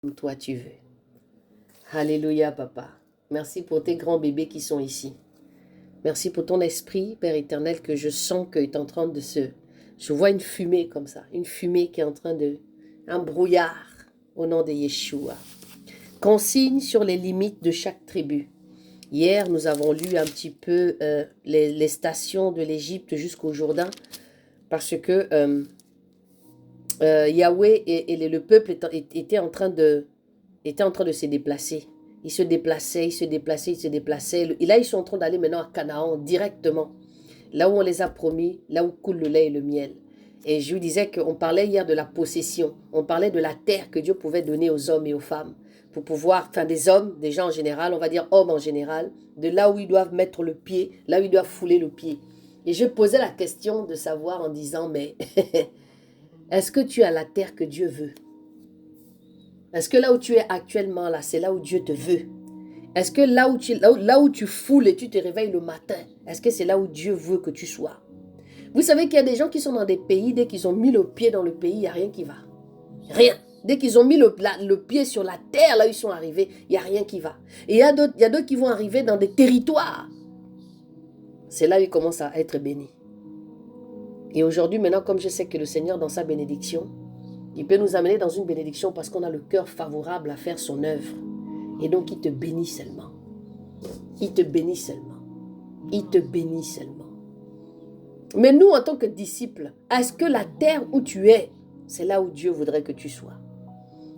Comme toi tu veux. Alléluia, papa. Merci pour tes grands bébés qui sont ici. Merci pour ton esprit, Père éternel, que je sens qu'il est en train de se... Je vois une fumée comme ça, une fumée qui est en train de... Un brouillard au nom de Yeshua. Consigne sur les limites de chaque tribu. Hier, nous avons lu un petit peu les stations de l'Égypte jusqu'au Jourdain parce que Yahweh et le peuple étaient en train de se déplacer. Ils se déplaçaient, ils se déplaçaient, ils se déplaçaient. Et là, ils sont en train d'aller maintenant à Canaan directement. Là où on les a promis, là où coule le lait et le miel. Et je vous disais qu'on parlait hier de la possession. On parlait de la terre que Dieu pouvait donner aux hommes et aux femmes. Pour pouvoir, enfin des hommes, des gens en général, on va dire hommes en général, de là où ils doivent mettre le pied, là où ils doivent fouler le pied. Et je posais la question de savoir en disant, mais est-ce que tu as la terre que Dieu veut? Est-ce que là où tu es actuellement, là, c'est là où Dieu te veut? Est-ce que là où tu foules et tu te réveilles le matin, est-ce que c'est là où Dieu veut que tu sois? Vous savez qu'il y a des gens qui sont dans des pays, dès qu'ils ont mis le pied dans le pays, il n'y a rien qui va. Rien. Dès qu'ils ont mis le pied sur la terre, là où ils sont arrivés, il n'y a rien qui va. Et il y a d'autres qui vont arriver dans des territoires. C'est là où ils commencent à être bénis. Et aujourd'hui, maintenant, comme je sais que le Seigneur, dans sa bénédiction, il peut nous amener dans une bénédiction parce qu'on a le cœur favorable à faire son œuvre. Et donc, il te bénit seulement. Il te bénit seulement. Il te bénit seulement. Mais nous, en tant que disciples, est-ce que la terre où tu es, c'est là où Dieu voudrait que tu sois?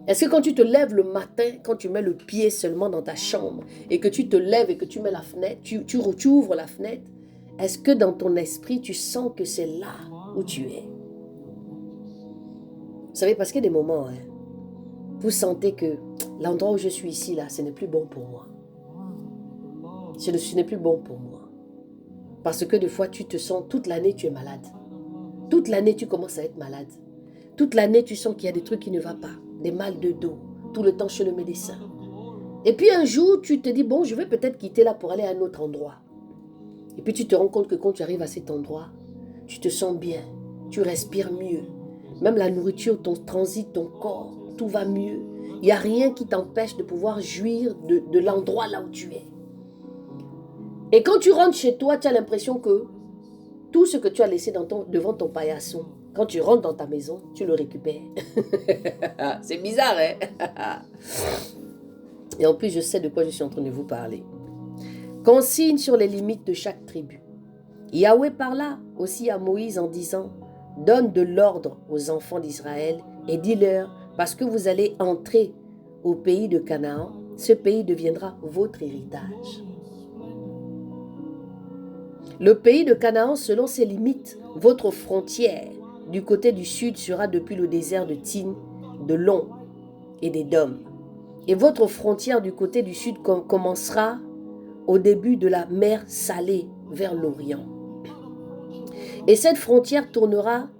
Est-ce que quand tu te lèves le matin, quand tu mets le pied seulement dans ta chambre, et que tu te lèves et que tu mets la fenêtre, tu ouvres la fenêtre, est-ce que dans ton esprit, tu sens que c'est là où tu es? Vous savez, parce qu'il y a des moments, vous sentez que l'endroit où je suis ici, là, ce n'est plus bon pour moi. Ce n'est plus bon pour moi. Parce que des fois, tu te sens, toute l'année, tu es malade. Toute l'année, tu commences à être malade. Toute l'année, tu sens qu'il y a des trucs qui ne vont pas. Des mal de dos, tout le temps chez le médecin. Et puis un jour, tu te dis, bon, je vais peut-être quitter là pour aller à un autre endroit. Et puis tu te rends compte que quand tu arrives à cet endroit, tu te sens bien, tu respires mieux. Même la nourriture, ton transit, ton corps, tout va mieux. Il n'y a rien qui t'empêche de pouvoir jouir de l'endroit là où tu es. Et quand tu rentres chez toi, tu as l'impression que tout ce que tu as laissé devant ton paillasson, quand tu rentres dans ta maison, tu le récupères. C'est bizarre, hein? Et en plus, je sais de quoi je suis en train de vous parler. Consigne sur les limites de chaque tribu. Yahweh parla aussi à Moïse en disant, donne de l'ordre aux enfants d'Israël et dis-leur, parce que vous allez entrer au pays de Canaan, ce pays deviendra votre héritage. Le pays de Canaan, selon ses limites, votre frontière du côté du sud sera depuis le désert de Tin, de Long et d'Édom. Et votre frontière du côté du sud commencera au début de la mer Salée vers l'Orient. Et cette frontière tournera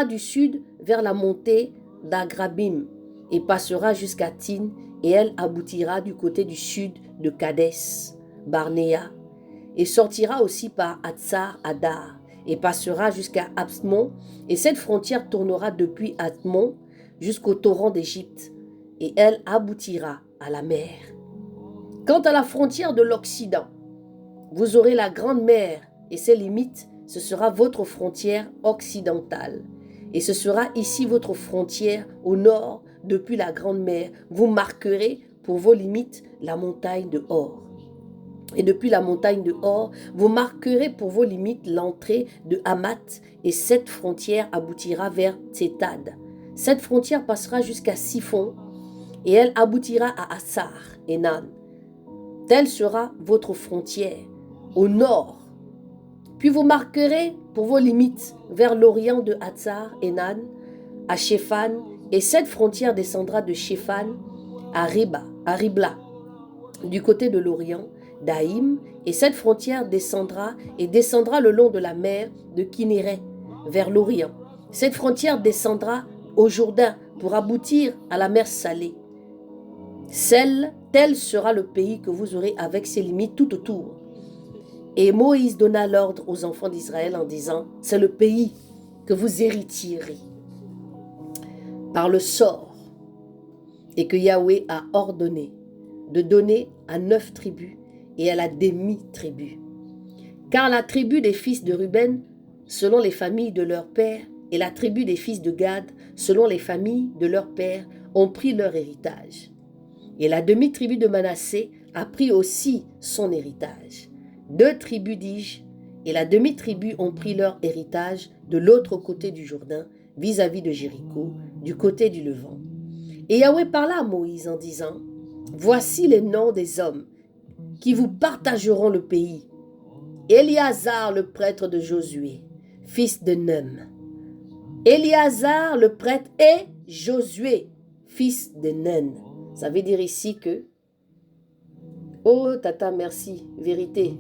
du sud vers la montée d'Agrabim et passera jusqu'à Tin et elle aboutira du côté du sud de Kadès, Barnéa, et sortira aussi par Hatzar Adar et passera jusqu'à Absmon, et cette frontière tournera depuis Absmon jusqu'au torrent d'Égypte, et elle aboutira à la mer. Quant à la frontière de l'Occident, vous aurez la grande mer, et ses limites, ce sera votre frontière occidentale. Et ce sera ici votre frontière au nord, depuis la grande mer. Vous marquerez pour vos limites la montagne de Hor. Et depuis la montagne de Hor, vous marquerez pour vos limites l'entrée de Hamath, et cette frontière aboutira vers Tsétad. Cette frontière passera jusqu'à Siphon, et elle aboutira à Assar et Nan. Telle sera votre frontière au nord. Puis vous marquerez pour vos limites vers l'orient de Hatzar et Nan, à Shéphan, et cette frontière descendra de Shéphan à Ribla, du côté de l'orient, d'Aïm, et cette frontière descendra le long de la mer de Kinéret vers l'orient. Cette frontière descendra au Jourdain pour aboutir à la mer Salée. Tel sera le pays que vous aurez avec ses limites tout autour. Et Moïse donna l'ordre aux enfants d'Israël en disant, c'est le pays que vous hériterez par le sort. et que Yahweh a ordonné de donner à 9 tribus et à la demi-tribu. Car la tribu des fils de Ruben, selon les familles de leurs pères, et la tribu des fils de Gad, selon les familles de leurs pères, ont pris leur héritage. Et la demi-tribu de Manassé a pris aussi son héritage. 2 tribus, dis-je, et la demi-tribu ont pris leur héritage de l'autre côté du Jourdain, vis-à-vis de Jéricho, du côté du Levant. Et Yahweh parla à Moïse en disant, « Voici les noms des hommes qui vous partageront le pays. Éliazar, le prêtre de Josué, fils de Nun. Éliazar, le prêtre, et Josué, fils de Nun. » Ça veut dire ici que, oh tata, merci, vérité.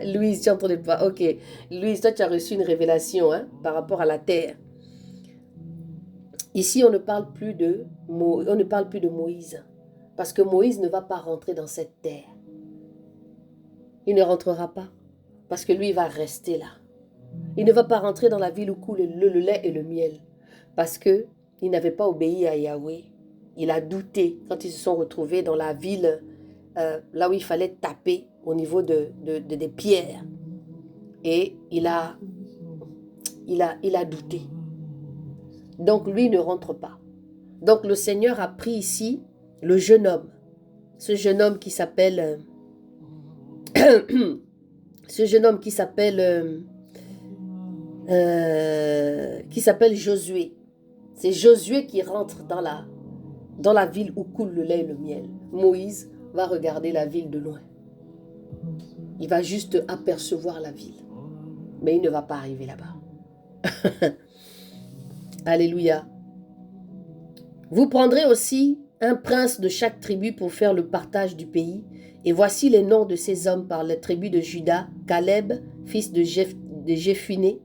Louise, tu n'entendais pas, ok. Louise, toi tu as reçu une révélation par rapport à la terre. Ici, on ne parle plus de Moïse, parce que Moïse ne va pas rentrer dans cette terre. Il ne rentrera pas, parce que lui, il va rester là. Il ne va pas rentrer dans la ville où coule le lait et le miel, parce qu'il n'avait pas obéi à Yahweh. Il a douté quand ils se sont retrouvés dans la ville, là où il fallait taper au niveau des pierres. Et il a douté. Donc lui ne rentre pas. Donc le Seigneur a pris ici le jeune homme. Ce jeune homme qui s'appelle Josué. C'est Josué qui rentre dans la ville où coule le lait et le miel. Moïse va regarder la ville de loin. Il va juste apercevoir la ville. Mais il ne va pas arriver là-bas. Alléluia. Vous prendrez aussi un prince de chaque tribu pour faire le partage du pays. Et voici les noms de ces hommes par les tribus de Juda, Caleb, fils de Jéphuné.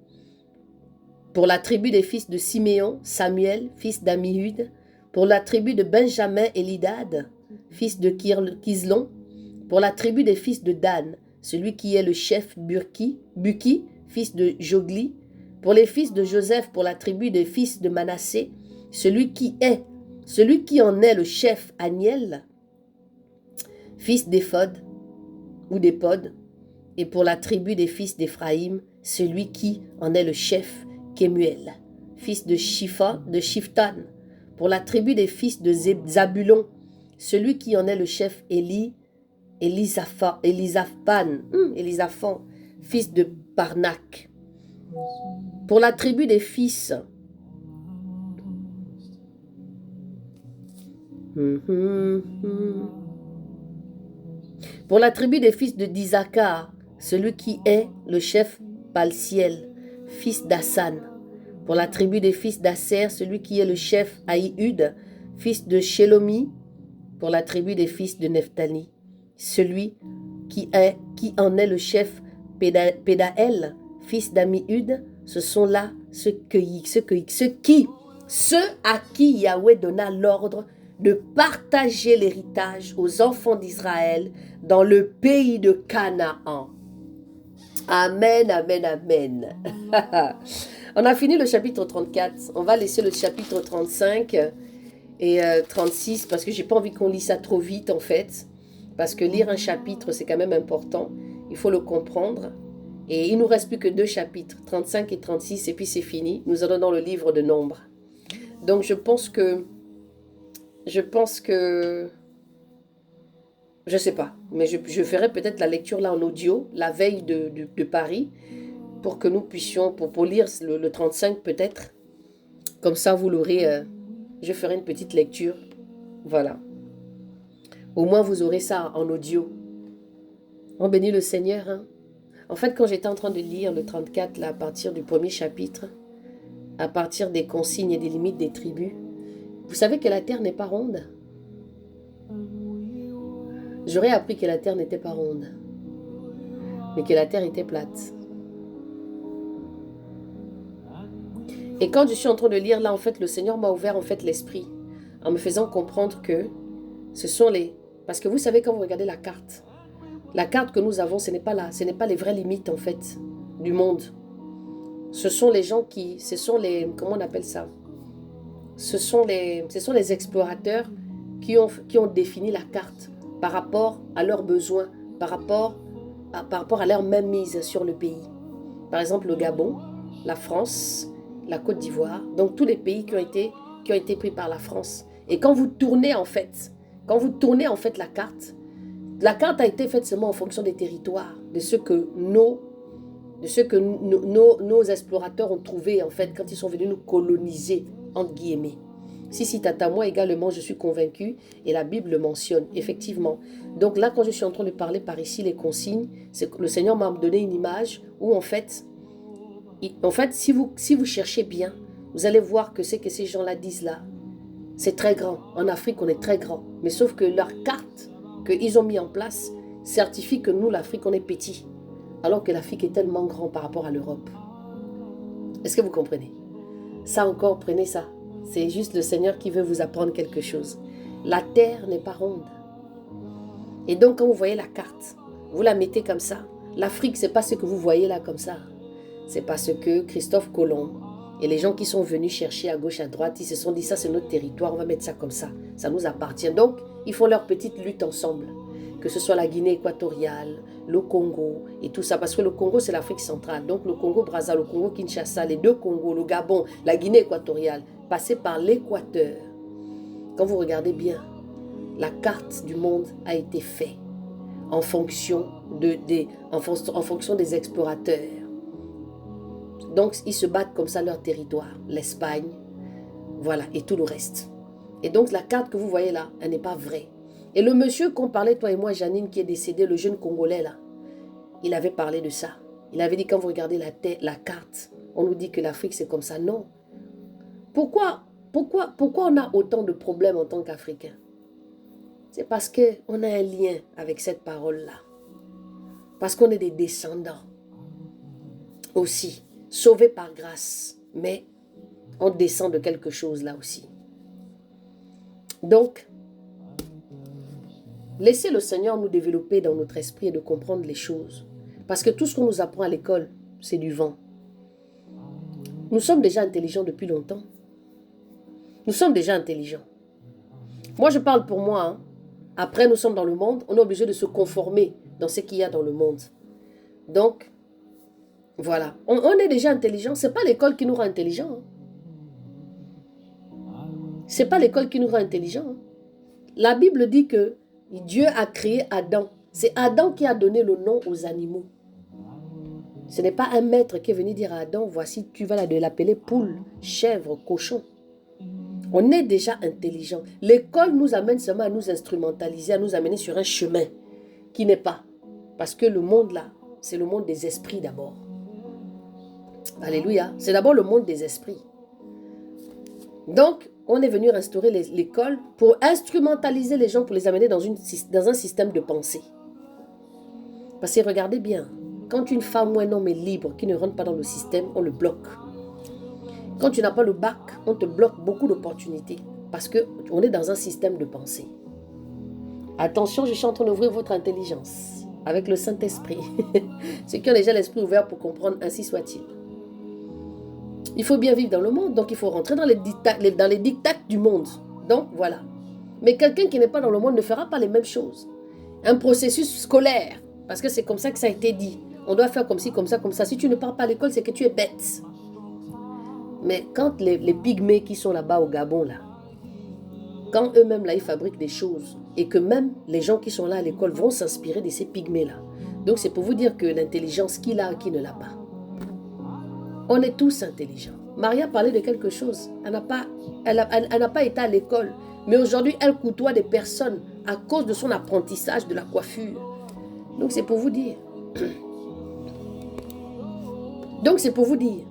Pour la tribu des fils de Siméon, Samuel, fils d'Amihud. Pour la tribu de Benjamin, Elidad, fils de Kislon. Pour la tribu des fils de Dan, celui qui est le chef Buki, fils de Jogli. Pour les fils de Joseph, pour la tribu des fils de Manassé, celui qui en est le chef, Aniel, fils d'Éphod ou d'Épod. Et pour la tribu des fils d'Éphraïm, celui qui en est le chef, Kemuel, fils de Shiftan. Pour la tribu des fils de Zabulon, celui qui en est le chef, Elisaphan, fils de Parnak. Pour la tribu des fils pour la tribu des fils de d'Isaacar, celui qui est le chef, Palsiel, fils d'Assan. Pour la tribu des fils d'Asser, celui qui est le chef, Aïhud, fils de Shelomi. Pour la tribu des fils de Nephtali, celui qui en est le chef, Pédaël, fils d'Amihud. Ce sont là ceux à qui Yahweh donna l'ordre de partager l'héritage aux enfants d'Israël dans le pays de Canaan. Amen, amen, amen. On a fini le chapitre 34. On va laisser le chapitre 35 et 36 parce que j'ai pas envie qu'on lise ça trop vite en fait. Parce que lire un chapitre, c'est quand même important. Il faut le comprendre. Et il nous reste plus que 2 chapitres, 35 et 36, et puis c'est fini. Nous allons dans le livre de Nombres. Donc je pense que, je sais pas, mais je ferai peut-être la lecture là en audio, la veille de Paris, pour que nous puissions, pour lire le 35 peut-être. Comme ça, vous l'aurez, je ferai une petite lecture. Voilà. Au moins, vous aurez ça en audio. On bénit le Seigneur, hein. En fait, quand j'étais en train de lire le 34, là, à partir du premier chapitre, à partir des consignes et des limites des tribus, vous savez que la terre n'est pas ronde. J'aurais appris que la terre n'était pas ronde, mais que la terre était plate. Et quand je suis en train de lire, là, en fait, le Seigneur m'a ouvert, en fait, l'esprit, en me faisant comprendre que ce sont les... Parce que vous savez, quand vous regardez la carte que nous avons, ce n'est pas les vraies limites, en fait, du monde. Ce sont les gens qui... Ce sont les... Comment on appelle ça? ce sont les explorateurs qui ont défini la carte par rapport à leurs besoins, par rapport à leur même mise sur le pays. Par exemple, le Gabon, la France, la Côte d'Ivoire, donc tous les pays qui ont été pris par la France. Et quand vous tournez en fait la carte a été faite seulement en fonction des territoires, de ce que nos explorateurs ont trouvé en fait quand ils sont venus nous coloniser, entre guillemets. Si, tata, moi également, je suis convaincue, et la Bible le mentionne, effectivement. Donc là, quand je suis en train de parler par ici, les consignes, c'est que le Seigneur m'a donné une image où en fait, si vous cherchez bien, vous allez voir que ce que ces gens-là disent là, c'est très grand. En Afrique, on est très grand. Mais sauf que leur carte qu'ils ont mis en place certifie que nous, l'Afrique, on est petit. Alors que l'Afrique est tellement grand par rapport à l'Europe. Est-ce que vous comprenez? Ça encore, prenez ça. C'est juste le Seigneur qui veut vous apprendre quelque chose. La terre n'est pas ronde. Et donc, quand vous voyez la carte, vous la mettez comme ça. L'Afrique, c'est pas ce que vous voyez là comme ça. C'est parce que Christophe Colomb et les gens qui sont venus chercher à gauche, à droite, ils se sont dit, ça c'est notre territoire, on va mettre ça comme ça. Ça nous appartient. Donc, ils font leur petite lutte ensemble. Que ce soit la Guinée équatoriale, le Congo et tout ça. Parce que le Congo, c'est l'Afrique centrale. Donc, le Congo-Brazza, le Congo-Kinshasa, les deux Congos, le Gabon, la Guinée équatoriale, passer par l'Équateur. Quand vous regardez bien, la carte du monde a été faite en fonction des explorateurs. Donc, ils se battent comme ça leur territoire. L'Espagne, voilà, et tout le reste. Et donc, la carte que vous voyez là, elle n'est pas vraie. Et le monsieur qu'on parlait, toi et moi, Janine, qui est décédé, le jeune Congolais là, il avait parlé de ça. Il avait dit, quand vous regardez la carte, on nous dit que l'Afrique c'est comme ça. Non. Pourquoi on a autant de problèmes en tant qu'Africains? C'est parce qu'on a un lien avec cette parole-là. Parce qu'on est des descendants aussi, sauvés par grâce. Mais on descend de quelque chose là aussi. Donc, laissez le Seigneur nous développer dans notre esprit et de comprendre les choses. Parce que tout ce qu'on nous apprend à l'école, c'est du vent. Nous sommes déjà intelligents depuis longtemps. Nous sommes déjà intelligents. Moi, je parle pour moi. Hein. Après, nous sommes dans le monde. On est obligé de se conformer dans ce qu'il y a dans le monde. Donc, voilà. On est déjà intelligents. Ce n'est pas l'école qui nous rend intelligents. Hein. Ce n'est pas l'école qui nous rend intelligents. Hein. La Bible dit que Dieu a créé Adam. C'est Adam qui a donné le nom aux animaux. Ce n'est pas un maître qui est venu dire à Adam, voici, tu vas l'appeler poule, chèvre, cochon. On est déjà intelligent. L'école nous amène seulement à nous instrumentaliser, à nous amener sur un chemin qui n'est pas. Parce que le monde là, c'est le monde des esprits d'abord. Alléluia. C'est d'abord le monde des esprits. Donc, on est venu restaurer l'école pour instrumentaliser les gens, pour les amener dans un système de pensée. Parce que regardez bien, quand une femme ou un homme est libre, qui ne rentre pas dans le système, on le bloque. Quand tu n'as pas le bac, on te bloque beaucoup d'opportunités. Parce qu'on est dans un système de pensée. Attention, je suis en train d'ouvrir votre intelligence avec le Saint-Esprit. Ceux qui ont déjà l'esprit ouvert pour comprendre, ainsi soit-il. Il faut bien vivre dans le monde, donc il faut rentrer dans les dictats du monde. Donc, voilà. Mais quelqu'un qui n'est pas dans le monde ne fera pas les mêmes choses. Un processus scolaire, parce que c'est comme ça que ça a été dit. On doit faire comme ci, comme ça, comme ça. Si tu ne pars pas à l'école, c'est que tu es bête. Mais quand les pygmées qui sont là-bas au Gabon, là, quand eux-mêmes, là, ils fabriquent des choses, et que même les gens qui sont là à l'école vont s'inspirer de ces pygmées-là. Donc, c'est pour vous dire que l'intelligence, qui l'a, qui ne l'a pas. On est tous intelligents. Maria parlait de quelque chose. Elle n'a pas été à l'école. Mais aujourd'hui, elle côtoie des personnes à cause de son apprentissage de la coiffure. Donc, c'est pour vous dire. Donc, c'est pour vous dire.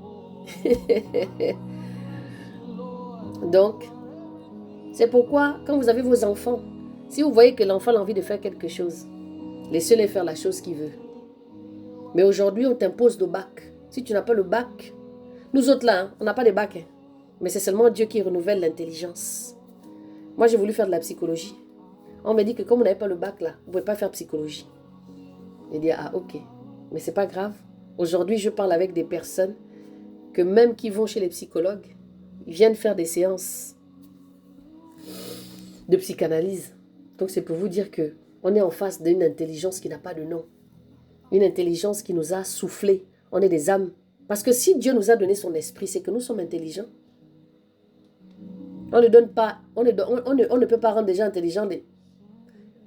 Donc, c'est pourquoi, quand vous avez vos enfants, si vous voyez que l'enfant a envie de faire quelque chose, laissez-le faire la chose qu'il veut. Mais aujourd'hui, on t'impose le bac. Si tu n'as pas le bac, nous autres là, hein, on n'a pas de bac. Hein, mais c'est seulement Dieu qui renouvelle l'intelligence. Moi, j'ai voulu faire de la psychologie. On m'a dit que comme on n'avait pas le bac là, vous ne pouvez pas faire psychologie. J'ai dit, ah ok, mais c'est pas grave. Aujourd'hui, je parle avec des personnes que même qui vont chez les psychologues, ils viennent faire des séances de psychanalyse. Donc c'est pour vous dire que on est en face d'une intelligence qui n'a pas de nom. Une intelligence qui nous a soufflé. On est des âmes. Parce que si Dieu nous a donné son esprit, c'est que nous sommes intelligents. On ne donne pas, on ne peut pas rendre des gens intelligents.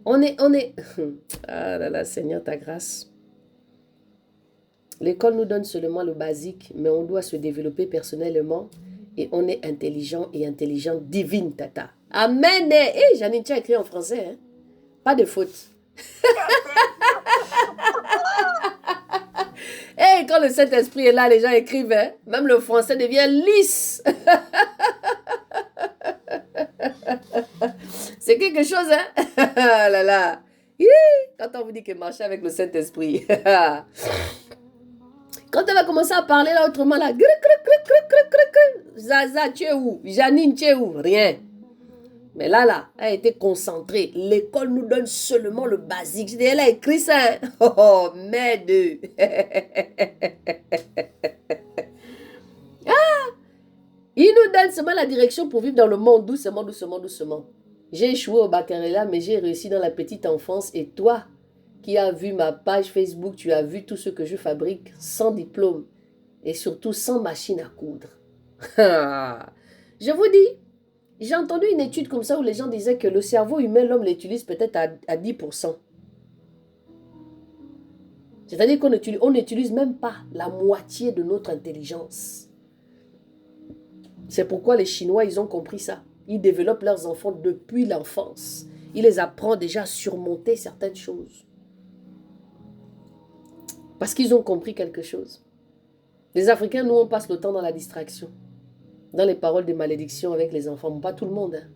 On est, ah là là, Seigneur, ta grâce. L'école nous donne seulement le basique, mais on doit se développer personnellement et on est intelligent et intelligent divine, tata. Amen. Eh, Janine, tu as écrit en français, hein? Pas de faute. Et quand le Saint-Esprit est là, les gens écrivent, hein? Même le français devient lisse. C'est quelque chose, hein? Ah là là. Quand on vous dit que marcher avec le Saint-Esprit. Quand elle va commencer à parler là autrement, là. Zaza, tu es où? Janine, tu es où? Rien. Mais là, elle a été concentrée. L'école nous donne seulement le basique. Elle a écrit ça. Oh, merde. Il nous donne seulement la direction pour vivre dans le monde doucement, doucement, doucement. J'ai échoué au baccalauréat, mais j'ai réussi dans la petite enfance. Et toi, qui as vu ma page Facebook, tu as vu tout ce que je fabrique sans diplôme. Et surtout sans machine à coudre. Je vous dis, j'ai entendu une étude comme ça où les gens disaient que le cerveau humain, l'homme l'utilise peut-être à 10%. C'est-à-dire qu'on n'utilise même pas la moitié de notre intelligence. C'est pourquoi les Chinois, ils ont compris ça. Ils développent leurs enfants depuis l'enfance. Ils les apprennent déjà à surmonter certaines choses. Parce qu'ils ont compris quelque chose. Les Africains, nous, on passe le temps dans la distraction. Dans les paroles de malédiction avec les enfants. Pas tout le monde. Hein.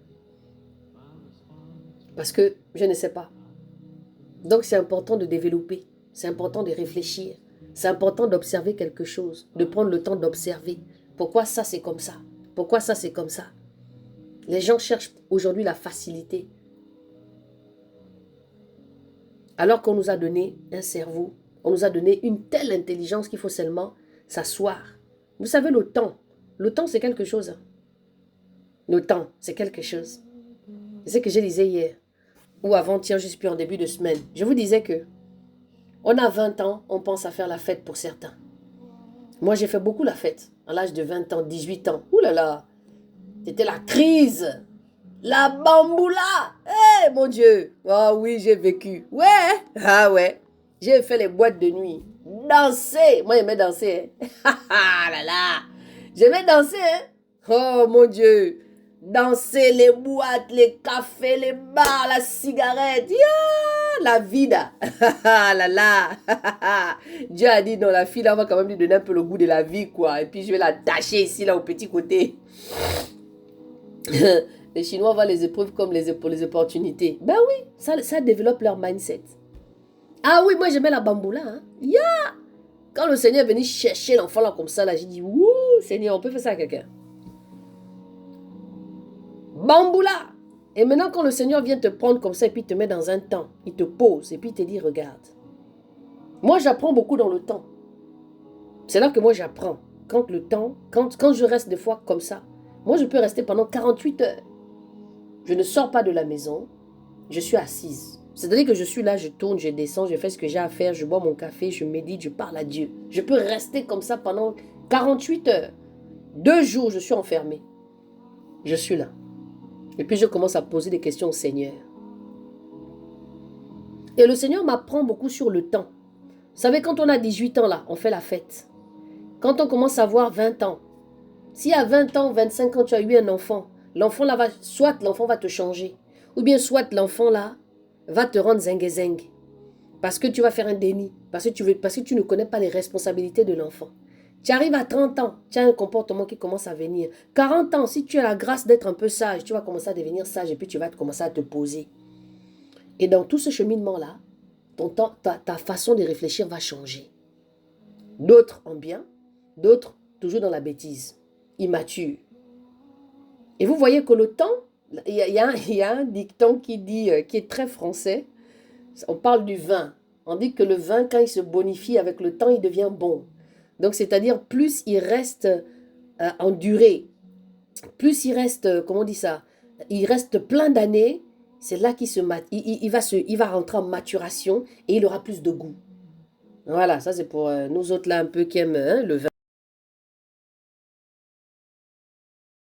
Parce que je ne sais pas. Donc c'est important de développer. C'est important de réfléchir. C'est important d'observer quelque chose. De prendre le temps d'observer. Pourquoi ça c'est comme ça? Pourquoi ça c'est comme ça? Les gens cherchent aujourd'hui la facilité. Alors qu'on nous a donné un cerveau. On nous a donné une telle intelligence qu'il faut seulement s'asseoir. Vous savez le temps. Le temps, c'est quelque chose. Hein. Le temps, c'est quelque chose. C'est ce que je disais hier. Ou avant-hier, je suis en début de semaine. Je vous disais que on a 20 ans, on pense à faire la fête pour certains. Moi, j'ai fait beaucoup la fête. À l'âge de 20 ans, 18 ans. Ouh là là. C'était la crise. La bamboula. Eh, mon Dieu. Ah oui, j'ai vécu. Ouais. Ah ouais. J'ai fait les boîtes de nuit. Danser. Moi, j'aimais danser. Hein. Ah là là. J'aimais danser, hein? Oh mon Dieu! Danser, les boîtes, les cafés, les bars, la cigarette. Yeah! La vida. Ah là là. Dieu a dit, non, la fille là, on va quand même lui donner un peu le goût de la vie, quoi. Et puis je vais la tâcher ici, là, au petit côté. Les Chinois voient les épreuves comme les opportunités. Ben oui, ça développe leur mindset. Ah oui, moi j'aimais la bamboula, hein? Yeah! Quand le Seigneur est venu chercher l'enfant là comme ça, là, j'ai dit, ouh, Seigneur, on peut faire ça à quelqu'un. Bamboula! Et maintenant, quand le Seigneur vient te prendre comme ça et puis te met dans un temps, il te pose et puis il te dit, regarde. Moi, j'apprends beaucoup dans le temps. C'est là que moi, j'apprends. Quand le temps, quand je reste des fois comme ça, moi, je peux rester pendant 48 heures. Je ne sors pas de la maison, je suis assise. C'est-à-dire que je suis là, je tourne, je descends, je fais ce que j'ai à faire, je bois mon café, je médite, je parle à Dieu. Je peux rester comme ça pendant 48 heures. 2 jours, je suis enfermée. Je suis là. Et puis je commence à poser des questions au Seigneur. Et le Seigneur m'apprend beaucoup sur le temps. Vous savez, quand on a 18 ans là, on fait la fête. Quand on commence à avoir 20 ans, si à 20 ans, 25 ans, tu as eu un enfant, l'enfant là, soit l'enfant va te changer, ou bien soit l'enfant là, va te rendre zingue-zingue. Parce que tu vas faire un déni. Parce que tu ne connais pas les responsabilités de l'enfant. Tu arrives à 30 ans, tu as un comportement qui commence à venir. 40 ans, si tu as la grâce d'être un peu sage, tu vas commencer à devenir sage et puis tu vas commencer à te poser. Et dans tout ce cheminement-là, ta façon de réfléchir va changer. D'autres en bien, d'autres toujours dans la bêtise, immature. Et vous voyez que le temps, il y a un dicton qui dit, qui est très français, on parle du vin. On dit que le vin, quand il se bonifie avec le temps, il devient bon. Donc, c'est-à-dire, plus il reste en durée, plus il reste, comment on dit ça, il reste plein d'années, c'est là qu'il il va rentrer en maturation et il aura plus de goût. Voilà, ça c'est pour nous autres là un peu qui aiment hein, le vin.